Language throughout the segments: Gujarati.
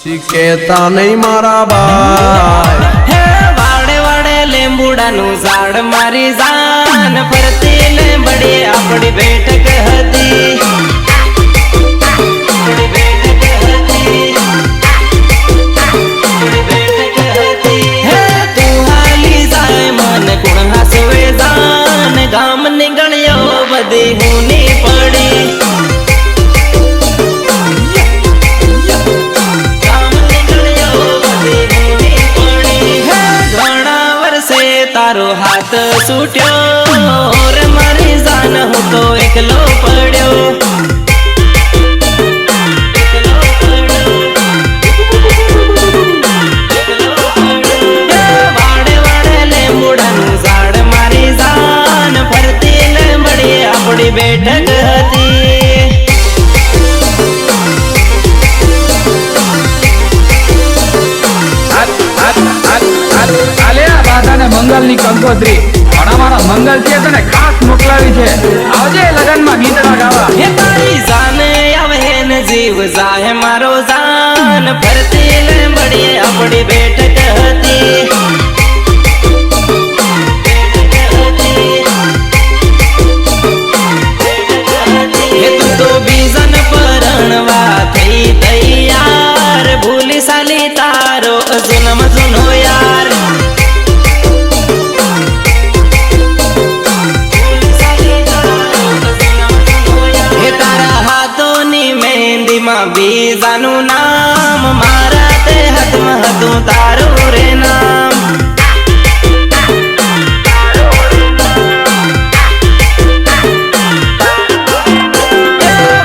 પછી કેતા નહીં મારા ભાઈ હે વાડે વાડે લીંબુડાનું ઝાડ મારી જાન ફરતી લીંબડી આપણી બેઠક હતી ગામ ની ગણ્યો બધી હુની પડી ગામ ની ગણ્યો બધી હુની પડી ઘણા વર્ષે તારો હાથ છૂટ્યો રે મારી જાન હું તો એકલો પડ્યો વાડે વાડે લીંબુડાનું ઝાડ મારી જાન ફરતી લીંબડી આપણી બેઠક હતી મંગલ ની કંકોત્રી પણ અમારા મંગલ છે તને ખાસ મોકલાવી છે આવજે લગન માં ગીતડા ગાવા હે તારી જાને આવે ને જીવ જાહે મારો જાન ફરતી લીંબડી આપણી બેઠક હતી હે તું તો બીજન પરણવા થઈ તૈયાર ભૂલી સાલી તારો જન્મ જૂનો યાર બીજાનું નામ મારા તે હાથમાં હતું તારું રે નામ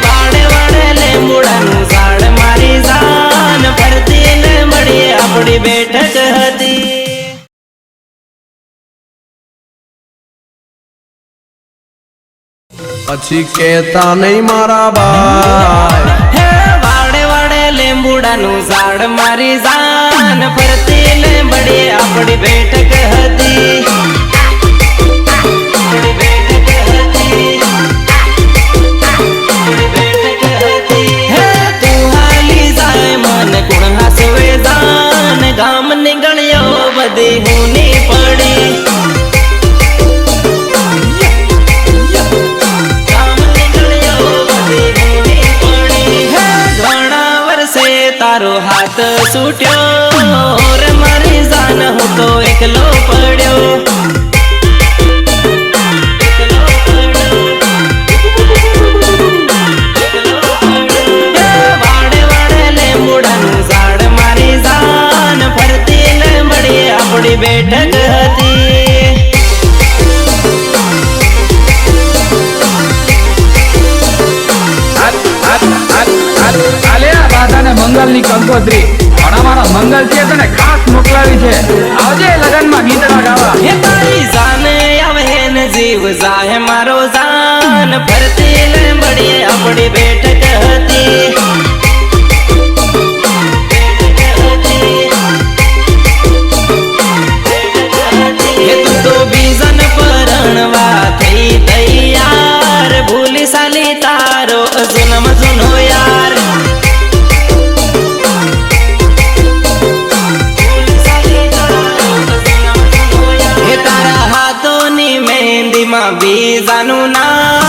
વાડે વાડે લીંબુડાનું ઝાડ મારી જાન ફરતી લીંબડી આપણી બેઠક હતી પછી કેતા નહીં મારા ભાઈ લીંબુડાનું ઝાડ મારી જાન ફરતી લીંબડી આપણી બેઠક હતી હે તું હાલી જાય મન ગુણ હાસવે જાન ગામ ની ગણ્યો બધી હુની પડી તારો હાથ છૂટ્યો રે મારી જાન હું તો એકલો પડ્યો વાડે વાડે લીંબુડાનું ઝાડ મારી જાન ફરતી લીંબડી આપણી બેઠક હતી મંગલ ની કંકોત્રી પણ અમારા મંગલ છે તને ખાસ મોકલાવી છે આવજે લગન માં ગીતડા ગાવા હે તારી જાને આવે ને જીવ જાહે મારો જાન ફરતી લીંબડી આપણી બેઠક હતી હે તું તો બીજન પરણવા થઈ તૈયાર ભૂલી સાલી તારો જન્મ જૂનો યાર બીજાનું નામ